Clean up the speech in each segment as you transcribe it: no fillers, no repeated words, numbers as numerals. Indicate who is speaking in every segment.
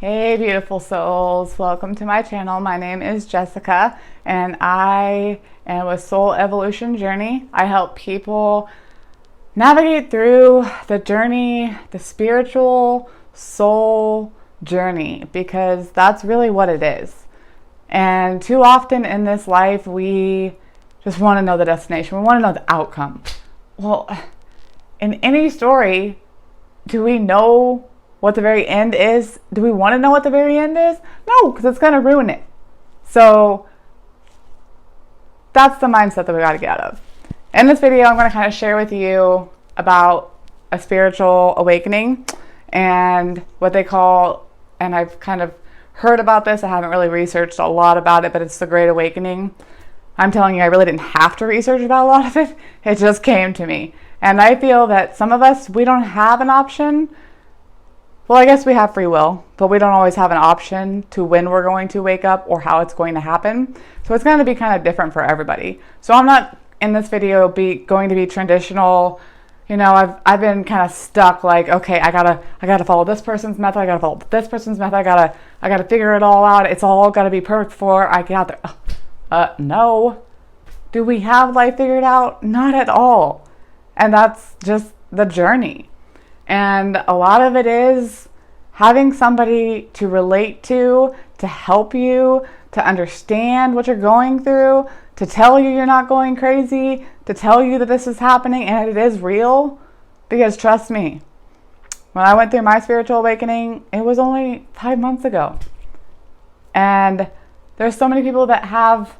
Speaker 1: Hey beautiful souls, welcome to my channel. My name is Jessica and I am a soul evolution journey. I help people navigate through the journey, the spiritual soul journey, because that's really what it is. And too often in this life we just want to know the destination. We want to know the outcome. Well, in any story, do we know what the very end is? Do we want to know what the very end is? No, because it's going to ruin it. So that's the mindset that we got to get out of. In this video, I'm going to kind of share with you about a spiritual awakening and what they call, and I've kind of heard about this, I haven't really researched a lot about it, but it's the Great Awakening. I'm telling you, I really didn't have to research about a lot of it. It just came to me. And I feel that some of us, we don't have an option. Well, I guess we have free will, but we don't always have an option to when we're going to wake up or how it's going to happen. So it's going to be kind of different for everybody. So I'm not in this video going to be traditional. You know, I've been kind of stuck like, okay, I gotta follow this person's method. I gotta follow this person's method. I gotta figure it all out. It's all gotta be perfect before I get out there. No. Do we have life figured out? Not at all. And that's just the journey. And a lot of it is having somebody to relate to help you, to understand what you're going through, to tell you you're not going crazy, to tell you that this is happening and it is real. Because trust me, when I went through my spiritual awakening, it was only 5 months ago. And there's so many people that have,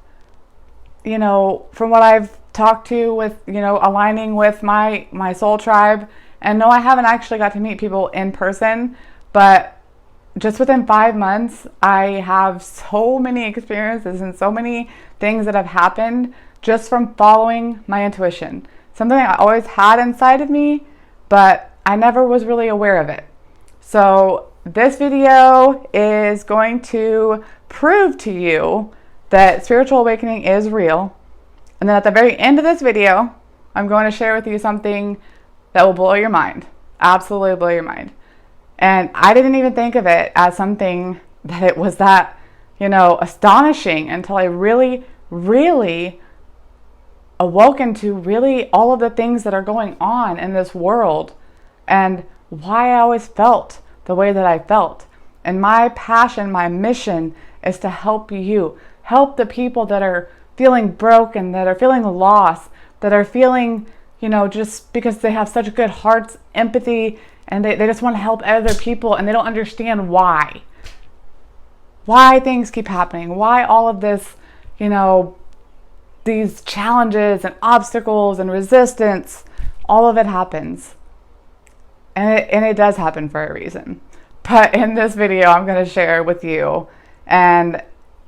Speaker 1: you know, from what I've talked to with, you know, aligning with my soul tribe. And no, I haven't actually got to meet people in person, but just within 5 months, I have so many experiences and so many things that have happened just from following my intuition. Something I always had inside of me, but I never was really aware of it. So this video is going to prove to you that spiritual awakening is real. And then at the very end of this video, I'm going to share with you something that will blow your mind. Absolutely blow your mind. And I didn't even think of it as something that it was that, you know, astonishing until I really, really awoken to really all of the things that are going on in this world and why I always felt the way that I felt. And my passion, my mission is to help you, help the people that are feeling broken, that are feeling lost, that are feeling, you know, just because they have such good hearts, empathy, and they just want to help other people and they don't understand why things keep happening, why all of this, you know, these challenges and obstacles and resistance, all of it happens. And it does happen for a reason. But in this video, I'm going to share with you, and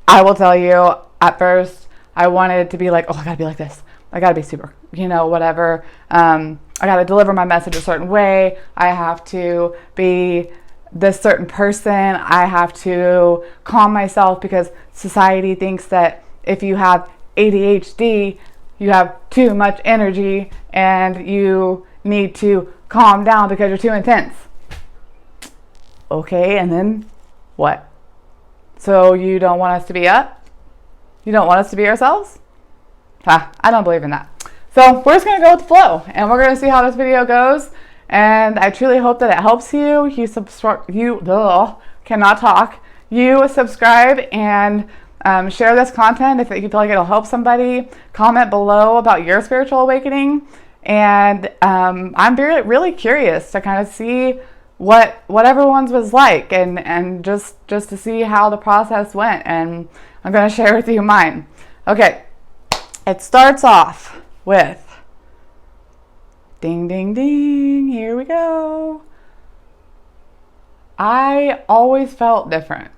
Speaker 1: I will tell you, at first, I wanted to be like, oh, I gotta be like this. I gotta be super, you know, whatever. I gotta deliver my message a certain way. I have to be this certain person. I have to calm myself because society thinks that if you have ADHD, you have too much energy and you need to calm down because you're too intense. Okay, and then what? So you don't want us to be up? You don't want us to be ourselves? I don't believe in that. So we're just going to go with the flow and we're going to see how this video goes. And I truly hope that it helps you. Cannot talk. You subscribe and share this content if you feel like it'll help somebody. Comment below about your spiritual awakening. And I'm really curious to kind of see what everyone's was like and just to see how the process went. And I'm going to share with you mine. Okay. It starts off with ding, ding, ding. Here we go. I always felt different.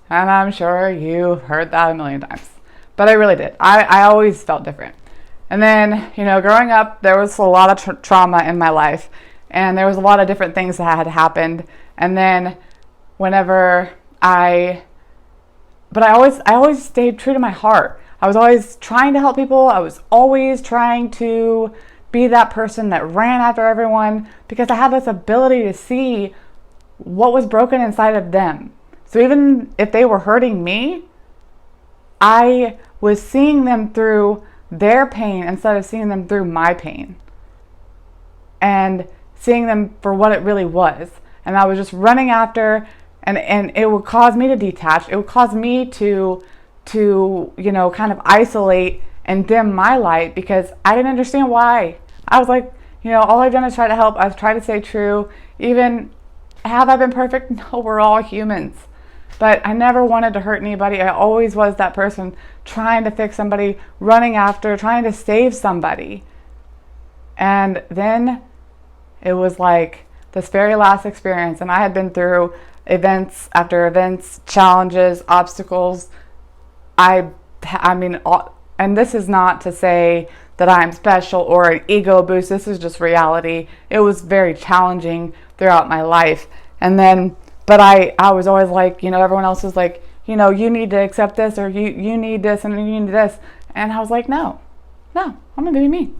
Speaker 1: And I'm sure you've heard that a million times. But I really did. I always felt different. And then, you know, growing up, there was a lot of trauma in my life. And there was a lot of different things that had happened. And then whenever I always stayed true to my heart. I was always trying to help people. I was always trying to be that person that ran after everyone because I had this ability to see what was broken inside of them. So even if they were hurting me, I was seeing them through their pain instead of seeing them through my pain. And seeing them for what it really was. And I was just running after, and it would cause me to detach. It would cause me to kind of isolate and dim my light, because I didn't understand why. I was like, all I've done is try to help. I've tried to stay true. Even, have I been perfect? No, we're all humans. But I never wanted to hurt anybody. I always was that person trying to fix somebody, running after, trying to save somebody. And then it was like this very last experience, and I had been through events after events, challenges, obstacles. I mean, and this is not to say that I'm special or an ego boost. This is just reality. It was very challenging throughout my life. And then, but I was always like, everyone else was like, you need to accept this, or you need this, and you need this. And I was like, no, I'm going to be me,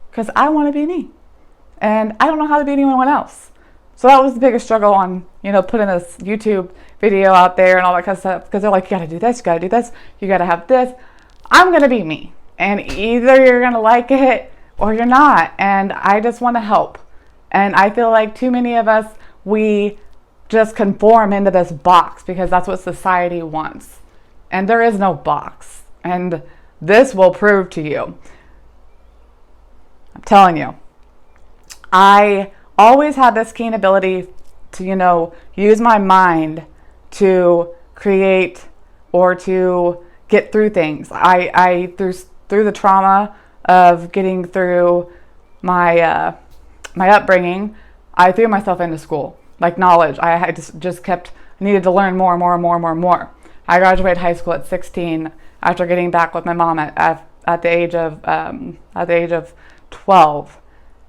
Speaker 1: because I want to be me. And I don't know how to be anyone else. So that was the biggest struggle on, putting this YouTube video out there and all that kind of stuff. Because they're like, you got to do this, you got to do this, you got to have this. I'm going to be me. And either you're going to like it or you're not. And I just want to help. And I feel like too many of us, we just conform into this box because that's what society wants. And there is no box. And this will prove to you. I'm telling you. I always had this keen ability to, use my mind to create or to get through things. I through the trauma of getting through my my upbringing, I threw myself into school, like knowledge. I just kept needed to learn more and more and more and more and more. I graduated high school at 16 after getting back with my mom at the age of 12.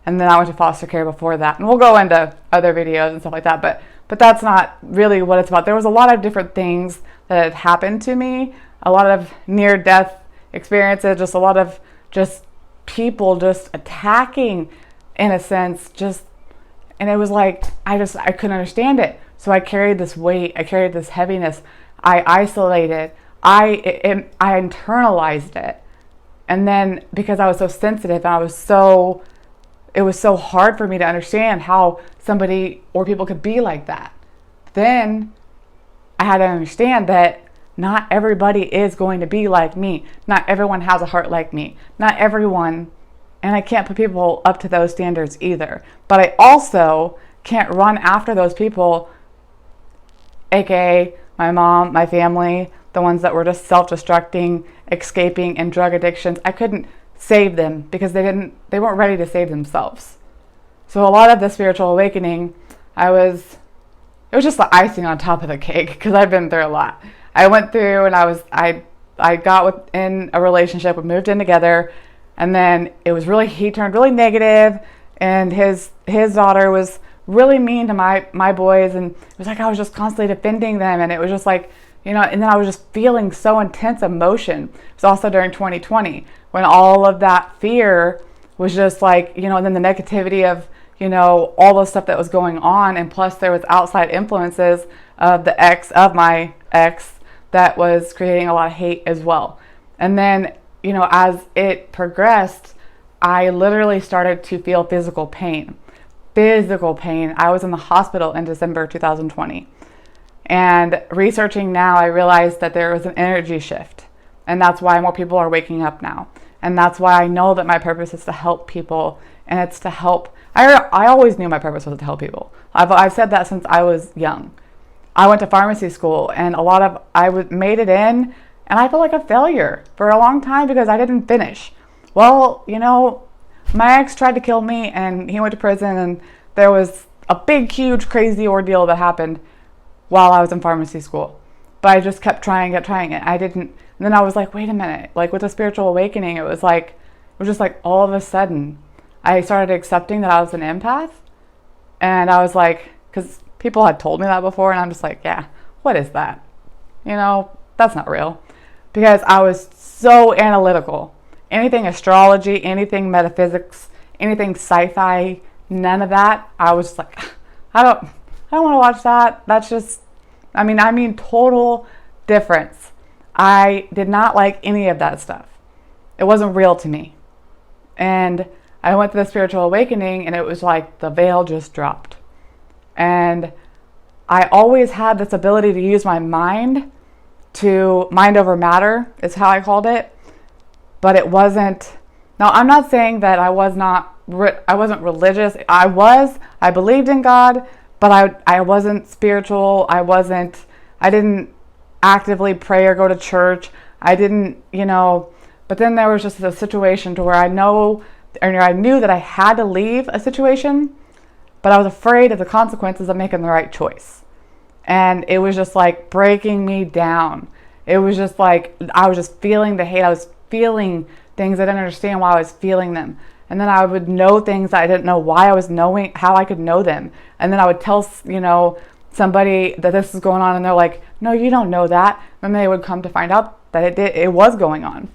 Speaker 1: And then I went to foster care before that. And we'll go into other videos and stuff like that. But that's not really what it's about. There was a lot of different things that had happened to me. A lot of near-death experiences. Just a lot of just people just attacking, in a sense. And it was like, I couldn't understand it. So I carried this weight. I carried this heaviness. I isolated. I internalized it. And then because I was so sensitive and it was so hard for me to understand how somebody or people could be like that. Then I had to understand that not everybody is going to be like me. Not everyone has a heart like me. Not everyone, and I can't put people up to those standards either. But I also can't run after those people, aka my mom, my family, the ones that were just self-destructing, escaping, and drug addictions. I couldn't save them because they weren't ready to save themselves. So a lot of the spiritual awakening, it was just the icing on top of the cake, because I've been through a lot. I went through and I got within a relationship, we moved in together, and then he turned really negative, and his daughter was really mean to my boys, and it was like I was just constantly defending them, and it was just like, and then I was just feeling so intense emotion. It was also during 2020 when all of that fear was just like, and then the negativity of, all the stuff that was going on. And plus there was outside influences of my ex that was creating a lot of hate as well. And then, as it progressed, I literally started to feel physical pain. I was in the hospital in December 2020. And researching now, I realized that there was an energy shift. And that's why more people are waking up now. And that's why I know that my purpose is to help people. And it's to help. I always knew my purpose was to help people. I've said that since I was young. I went to pharmacy school, and I made it in, and I felt like a failure for a long time because I didn't finish. Well, my ex tried to kill me, and he went to prison, and there was a big, huge, crazy ordeal that happened while I was in pharmacy school. But I just kept trying it. I didn't. And then I was like, wait a minute. Like with the spiritual awakening, it was just like all of a sudden, I started accepting that I was an empath. And I was like, because people had told me that before, and I'm just like, yeah, what is that? That's not real. Because I was so analytical. Anything astrology, anything metaphysics, anything sci-fi, none of that. I was just like, I don't want to watch that. I mean total difference. I did not like any of that stuff. It wasn't real to me. And I went to the spiritual awakening, and it was like the veil just dropped. And I always had this ability to use my mind over matter, is how I called it. But it wasn't. Now, I'm not saying that I wasn't religious. I believed in God, but I wasn't spiritual. I didn't actively pray or go to church. I didn't, but then there was just a situation to where I knew that I had to leave a situation, but I was afraid of the consequences of making the right choice. And it was just like breaking me down. It was just like, I was just feeling the hate. I was feeling things I didn't understand why I was feeling them. And then I would know things that I didn't know why I was knowing, how I could know them. And then I would tell, somebody that this is going on, and they're like, no, you don't know that. And they would come to find out that it was going on.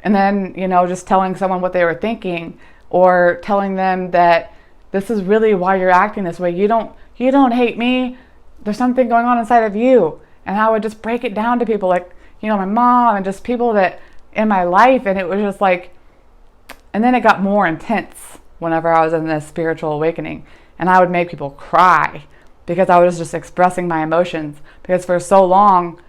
Speaker 1: And then, just telling someone what they were thinking, or telling them that this is really why you're acting this way. You don't hate me. There's something going on inside of you. And I would just break it down to people like, my mom and just people that in my life. And it was just like, and then it got more intense whenever I was in this spiritual awakening, and I would make people cry because I was just expressing my emotions, because for so long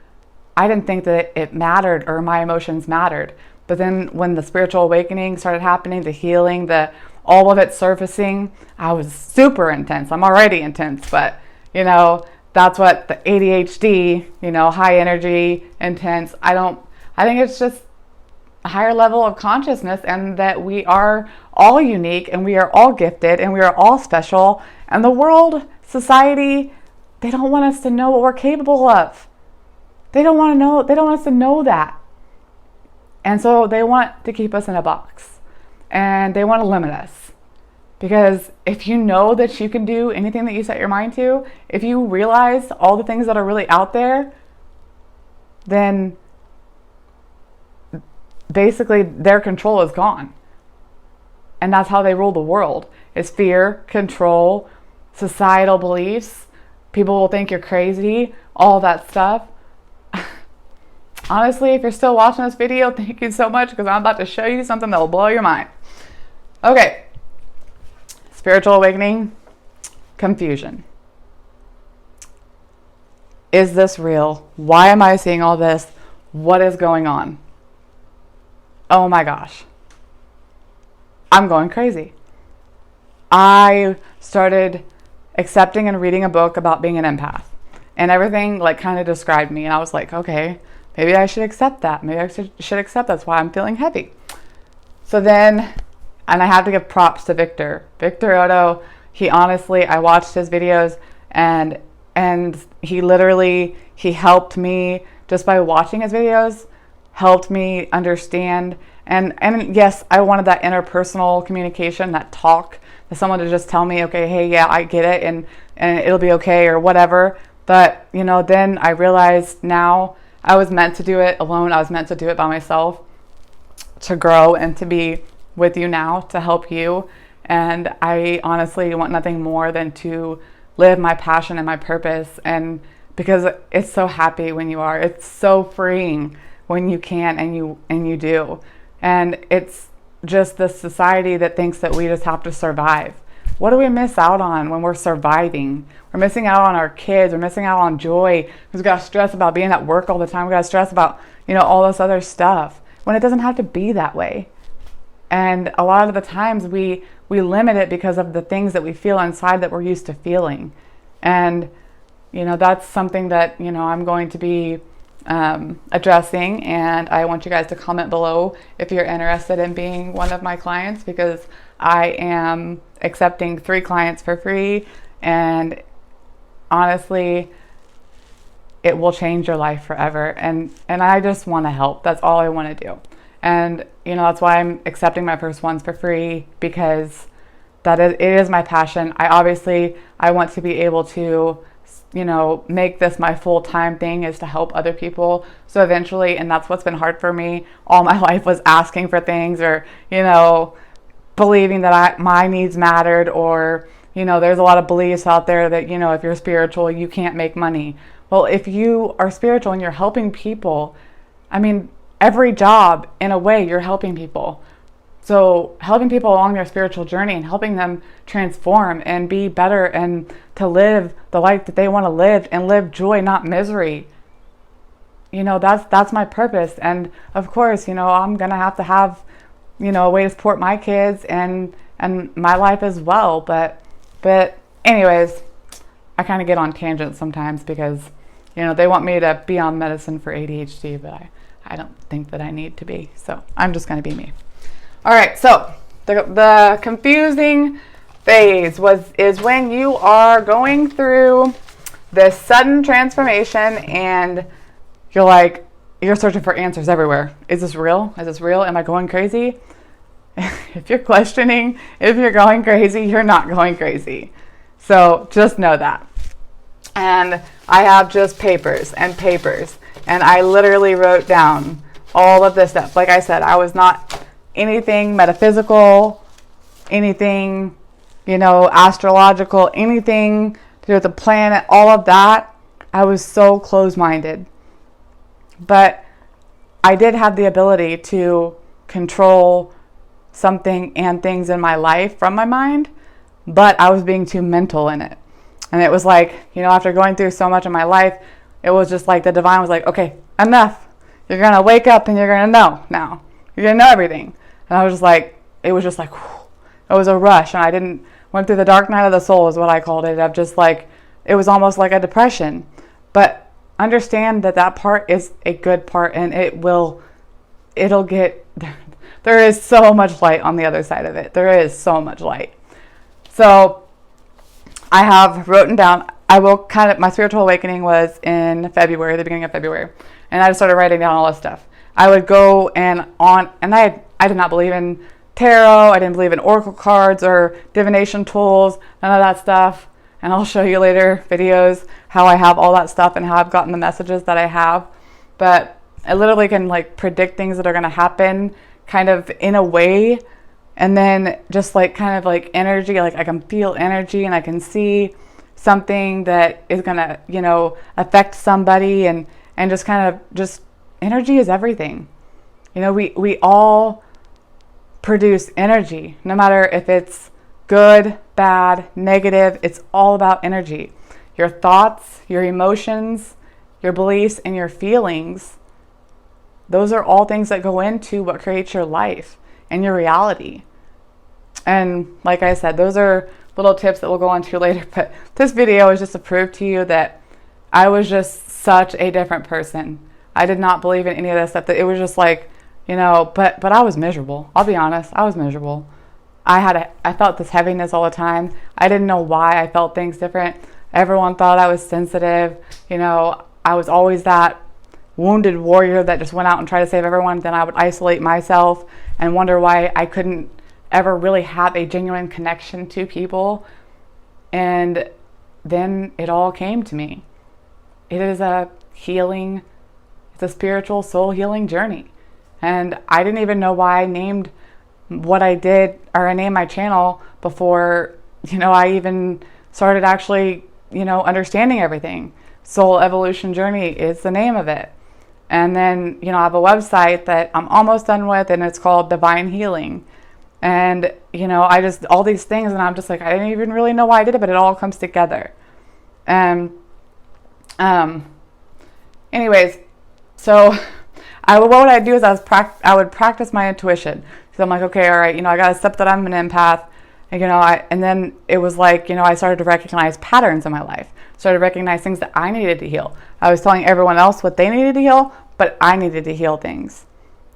Speaker 1: I didn't think that it mattered or my emotions mattered. But then when the spiritual awakening started happening, the healing, all of it surfacing, I was super intense. I'm already intense, but that's what the ADHD, high energy, intense. I think it's just a higher level of consciousness, and that we are all unique, and we are all gifted, and we are all special. And the world, society, they don't want us to know what we're capable of. They don't want us to know that. And so they want to keep us in a box, and they want to limit us. Because if you know that you can do anything that you set your mind to, if you realize all the things that are really out there, then basically their control is gone. And that's how they rule the world, is fear, control, societal beliefs. People will think you're crazy, all that stuff. Honestly, if you're still watching this video, thank you so much, because I'm about to show you something that will blow your mind. Okay. Spiritual awakening, confusion. Is this real? Why am I seeing all this? What is going on? Oh my gosh. I'm going crazy. I started accepting and reading a book about being an empath, and everything kind of described me, and I was like, okay, maybe I should accept that. Maybe I should accept that's why I'm feeling heavy. So then, and I have to give props to Victor Otto. He honestly, I watched his videos, and he helped me just by watching his videos, helped me understand. And yes, I wanted that interpersonal communication, that talk, that someone to just tell me, okay, hey, yeah, I get it, and it'll be okay, or whatever. But, then I realized now I was meant to do it alone. I was meant to do it by myself, to grow and to be with you now, to help you. And I honestly want nothing more than to live my passion and my purpose. And because it's so happy when you are, it's so freeing when you can and you do. And it's just this society that thinks that we just have to survive. What do we miss out on when we're surviving? We're missing out on our kids. We're missing out on joy. We've got to stress about being at work all the time. We've got to stress about, all this other stuff, when it doesn't have to be that way. And a lot of the times we limit it because of the things that we feel inside that we're used to feeling. And, that's something that, I'm going to be addressing, and I want you guys to comment below if you're interested in being one of my clients, because I am accepting 3 clients for free, and honestly, it will change your life forever. And I just want to help. That's all I want to do. And that's why I'm accepting my first ones for free, because it is my passion. I want to be able to make this my full-time thing, is to help other people. So eventually, and that's what's been hard for me all my life, was asking for things, or, believing that my needs mattered, or, there's a lot of beliefs out there that, if you're spiritual, you can't make money. Well, if you are spiritual and you're helping people, I mean, every job, in a way, you're helping people. So helping people along their spiritual journey and helping them transform and be better and to live the life that they want to live and live joy, not misery. That's my purpose. And of course, I'm going to have, a way to support my kids and my life as well. But anyways, I kind of get on tangents sometimes because, they want me to be on medicine for ADHD, but I don't think that I need to be. So I'm just going to be me. All right, so the confusing phase is when you are going through this sudden transformation and you're searching for answers everywhere. Is this real? Is this real? Am I going crazy? If you're questioning if you're going crazy, you're not going crazy. So just know that. And I have just papers and papers, and I literally wrote down all of this stuff. Like I said, I was not anything metaphysical, anything, astrological, anything to do with the planet, all of that. I was so closed-minded. But I did have the ability to control something and things in my life from my mind, but I was being too mental in it. And it was like, after going through so much of my life, it was just like the divine was like, okay, enough. You're going to wake up and you're going to know now. You're going to know everything. And I was just like, it was just like, whew. It was a rush. And went through the dark night of the soul is what I called it. Of just like, it was almost like a depression. But understand that part is a good part, and it'll get, there is so much light on the other side of it. There is so much light. So I have written down, my spiritual awakening was in February, the beginning of February. And I just started writing down all this stuff. I would go and I did not believe in tarot. I didn't believe in oracle cards or divination tools, none of that stuff. And I'll show you later videos how I have all that stuff and how I've gotten the messages that I have. But I literally can predict things that are going to happen kind of in a way. And then just kind of energy, I can feel energy and I can see something that is going to, affect somebody and just kind of just energy is everything. We all produce energy, no matter if it's good, bad, negative. It's all about energy. Your thoughts, your emotions, your beliefs, and your feelings, those are all things that go into what creates your life and your reality. And like I said, those are little tips that we'll go into later. But this video is just to prove to you that I was just such a different person. I did not believe in any of this stuff. That it was just but I was miserable. I'll be honest. I was miserable. I felt this heaviness all the time. I didn't know why I felt things different. Everyone thought I was sensitive. I was always that wounded warrior that just went out and tried to save everyone. Then I would isolate myself and wonder why I couldn't ever really have a genuine connection to people. And then it all came to me. It is it's a spiritual soul healing journey. And I didn't even know why I named what I did, or I named my channel before, I even started actually, understanding everything. Soul Evolution Journey is the name of it. And then, I have a website that I'm almost done with, and it's called Divine Healing. And, I just, all these things, and I'm just like, I didn't even really know why I did it, but it all comes together. And, anyways, so what would I do is I would practice my intuition. So I'm like, okay, all right, I got to accept that I'm an empath. And, and then it was I started to recognize patterns in my life. Started to recognize things that I needed to heal. I was telling everyone else what they needed to heal, but I needed to heal things.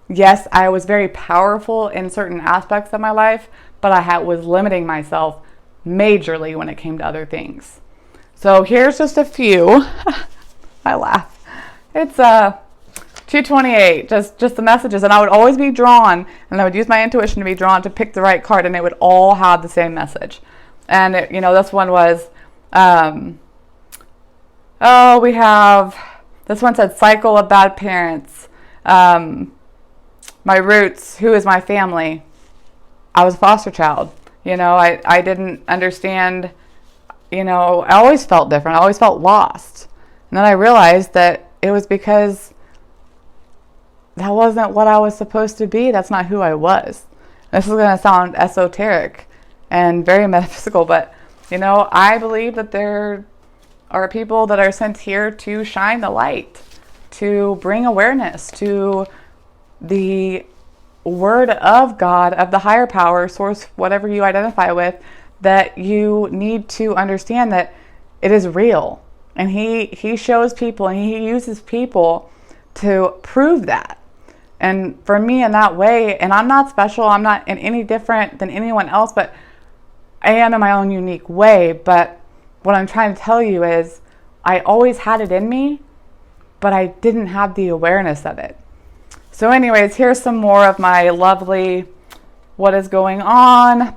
Speaker 1: Yes, I was very powerful in certain aspects of my life, but I was limiting myself majorly when it came to other things. So here's just a few. I laugh. It's 228, just the messages. And I would always be drawn, and I would use my intuition to be drawn to pick the right card, and it would all have the same message. And, this one was, this one said, cycle of bad parents. My roots, who is my family? I was a foster child. I didn't understand, I always felt different. I always felt lost. And then I realized that it was because that wasn't what I was supposed to be. That's not who I was. This is going to sound esoteric and very metaphysical, but I believe that there are people that are sent here to shine the light, to bring awareness to the word of God, of the higher power, source, whatever you identify with, that you need to understand that it is real. And he shows people and he uses people to prove that. And for me in that way, and I'm not special, I'm not in any different than anyone else, but I am in my own unique way. But what I'm trying to tell you is I always had it in me, but I didn't have the awareness of it. So anyways, here's some more of my lovely what is going on,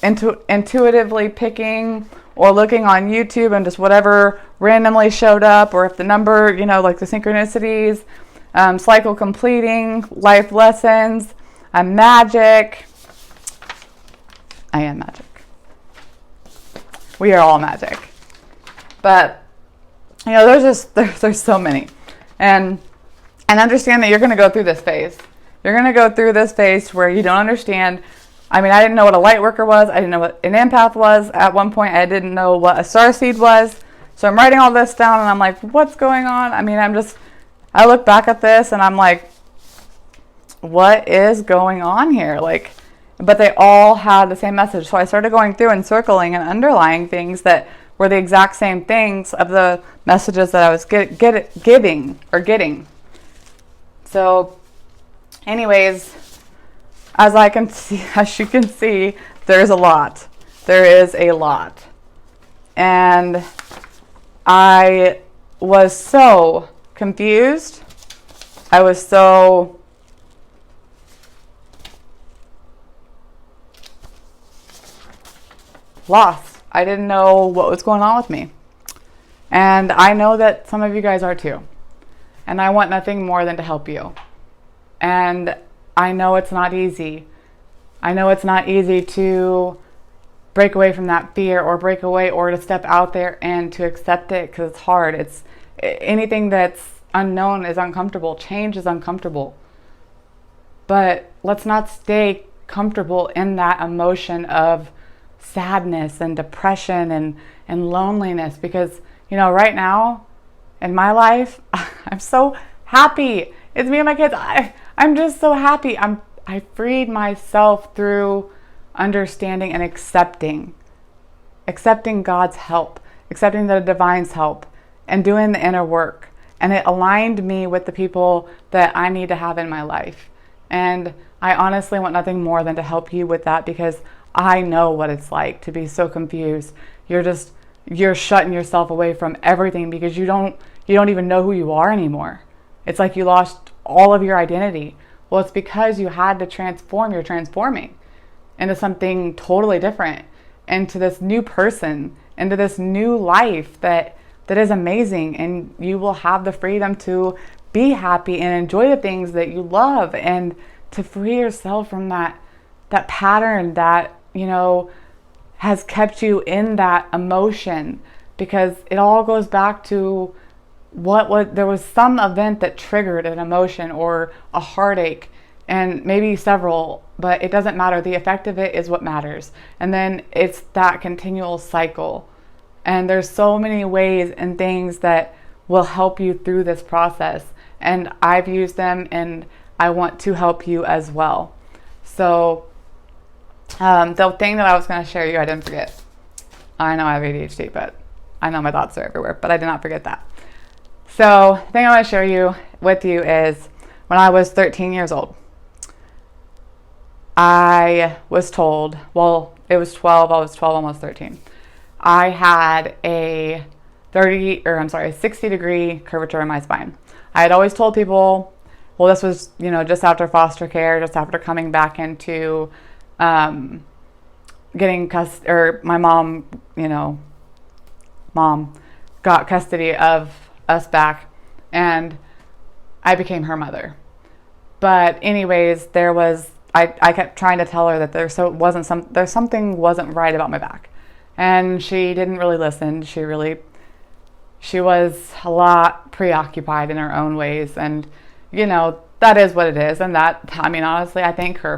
Speaker 1: intuitively picking or looking on YouTube and just whatever randomly showed up, or if the number, like the synchronicities, cycle completing, life lessons, I'm magic. I am magic. We are all magic. But, there's so many. And understand that you're going to go through this phase. You're going to go through this phase where you don't understand. I mean, I didn't know what a light worker was. I didn't know what an empath was. At one point, I didn't know what a starseed was. So I'm writing all this down and I'm like, what's going on? I mean, I look back at this and I'm like, what is going on here? But they all had the same message. So I started going through and circling and underlying things that were the exact same things of the messages that I was getting. So anyways, as you can see, there's a lot. There is a lot. And I was so confused. I was so lost. I didn't know what was going on with me. And I know that some of you guys are too. And I want nothing more than to help you. And I know it's not easy. I know it's not easy to break away from that fear, or break away, or to step out there and to accept it, because it's hard. It's anything that's unknown is uncomfortable. Change is uncomfortable. But let's not stay comfortable in that emotion of sadness and depression and loneliness, because right now in my life I'm so happy. It's me and my kids. I'm just so happy. I freed myself through understanding and accepting God's help, accepting the divine's help, and doing the inner work. And it aligned me with the people that I need to have in my life. And I honestly want nothing more than to help you with that, because I know what it's like to be so confused. You're shutting yourself away from everything because you don't even know who you are anymore. It's like you lost all of your identity. Well, it's because you had to transform. You're transforming into something totally different, into this new person, into this new life that is amazing. And you will have the freedom to be happy and enjoy the things that you love, and to free yourself from that pattern that has kept you in that emotion, because it all goes back to there was some event that triggered an emotion or a heartache, and maybe several, but it doesn't matter. The effect of it is what matters. And then it's that continual cycle. And there's so many ways and things that will help you through this process. And I've used them, and I want to help you as well. So the thing that I was going to share you, I didn't forget. I know I have ADHD, but I know my thoughts are everywhere, but I did not forget that. So the thing I want to share with you is when I was 13 years old, I was told, well, it was 12, I was 12, almost 13. I had a 60-degree curvature in my spine. I had always told people, well, this was, just after foster care, just after coming back into getting custody, or my mom got custody of us back, and I became her mother. But anyways, I kept trying to tell her that there's something wasn't right about my back, and she didn't really listen. She she was a lot preoccupied in her own ways, and you know, that is what it is. And that, I mean, honestly, I thank her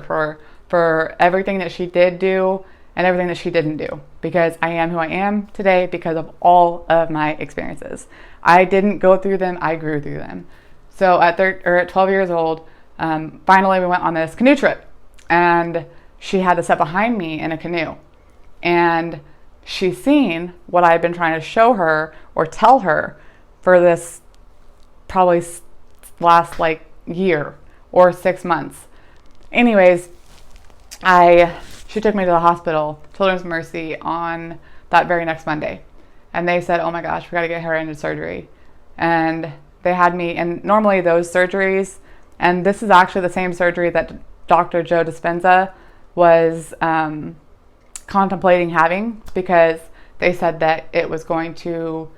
Speaker 1: for everything that she did do and everything that she didn't do, because I am who I am today because of all of my experiences. I didn't go through them, I grew through them. So at 12 years old, finally we went on this canoe trip, and she had to sit behind me in a canoe, and she's seen what I've been trying to show her or tell her for this probably last like year or 6 months. Anyways, she took me to the hospital, Children's Mercy, on that very next Monday. And they said, oh my gosh, we got to get her into surgery. And they had me, and normally those surgeries, and this is actually the same surgery that Dr. Joe Dispenza was contemplating having, because they said that he was going to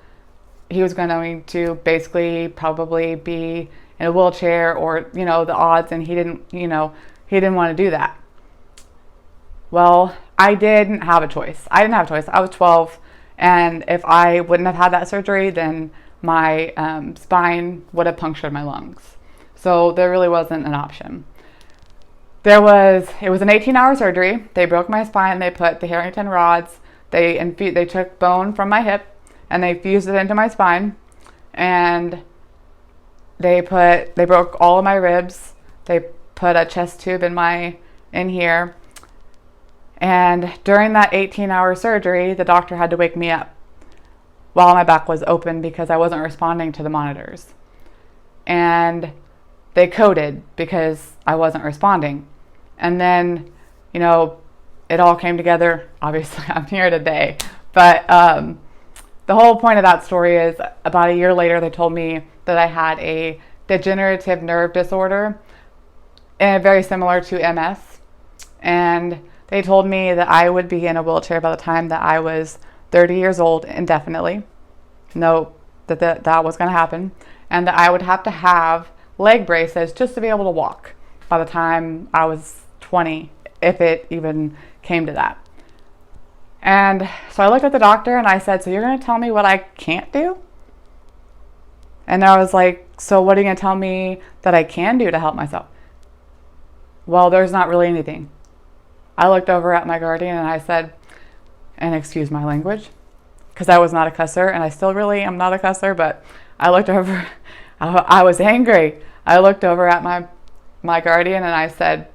Speaker 1: basically probably be in a wheelchair, or, you know, the odds, and he didn't want to do that. Well, I didn't have a choice. I was 12, and if I wouldn't have had that surgery, then my spine would have punctured my lungs. So there really wasn't an option. It was an 18-hour surgery. They broke my spine. They put the Harrington rods. They took bone from my hip and they fused it into my spine. And they broke all of my ribs. They put a chest tube in here. And during that 18-hour surgery, the doctor had to wake me up while my back was open because I wasn't responding to the monitors. And they coded because I wasn't responding. And then, you know, it all came together. Obviously, I'm here today. But the whole point of that story is, about a year later, they told me that I had a degenerative nerve disorder, and very similar to MS. And they told me that I would be in a wheelchair by the time that I was 30 years old indefinitely. No, that was going to happen. And that I would have to have leg braces just to be able to walk by the time I was 20, if it even came to that. And so I looked at the doctor and I said, so you're going to tell me what I can't do? And I was like, so what are you going to tell me that I can do to help myself? Well, there's not really anything. I looked over at my guardian and I said, and excuse my language, because I was not a cusser, and I still really am not a cusser, but I looked over, I was angry. I looked over at my guardian and I said,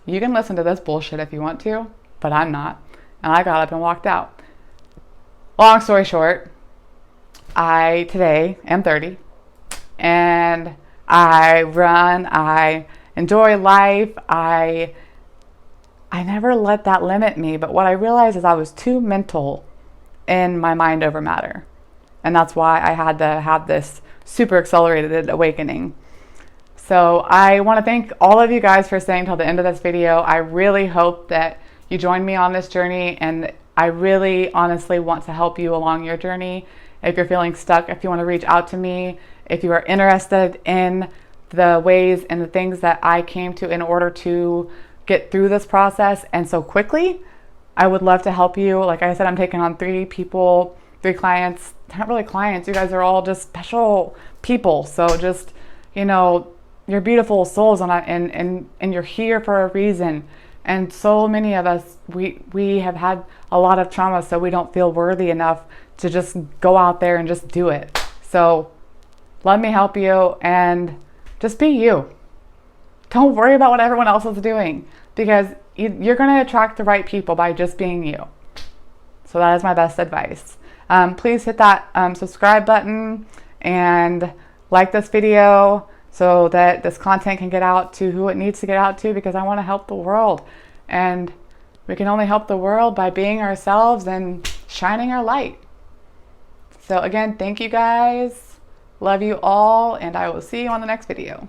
Speaker 1: you can listen to this bullshit if you want to, but I'm not. And I got up and walked out. Long story short, I today am 30, and I run, I enjoy life, I never let that limit me, but what I realized is I was too mental in my mind over matter. And that's why I had to have this super accelerated awakening. So I want to thank all of you guys for staying till the end of this video. I really hope that you join me on this journey, and I really honestly want to help you along your journey. If you're feeling stuck, if you want to reach out to me, if you are interested in the ways and the things that I came to in order to get through this process and so quickly, I would love to help you. Like I said, I'm taking on 3 clients. They're not really clients. You guys are all just special people. So just, you know, you're beautiful souls, and you're here for a reason. And so many of us, we have had a lot of trauma, so we don't feel worthy enough to just go out there and just do it. So let me help you, and just be you. Don't worry about what everyone else is doing, because you're going to attract the right people by just being you. So that is my best advice. Please hit that subscribe button and like this video so that this content can get out to who it needs to get out to, because I want to help the world. And we can only help the world by being ourselves and shining our light. So again, thank you guys. Love you all, and I will see you on the next video.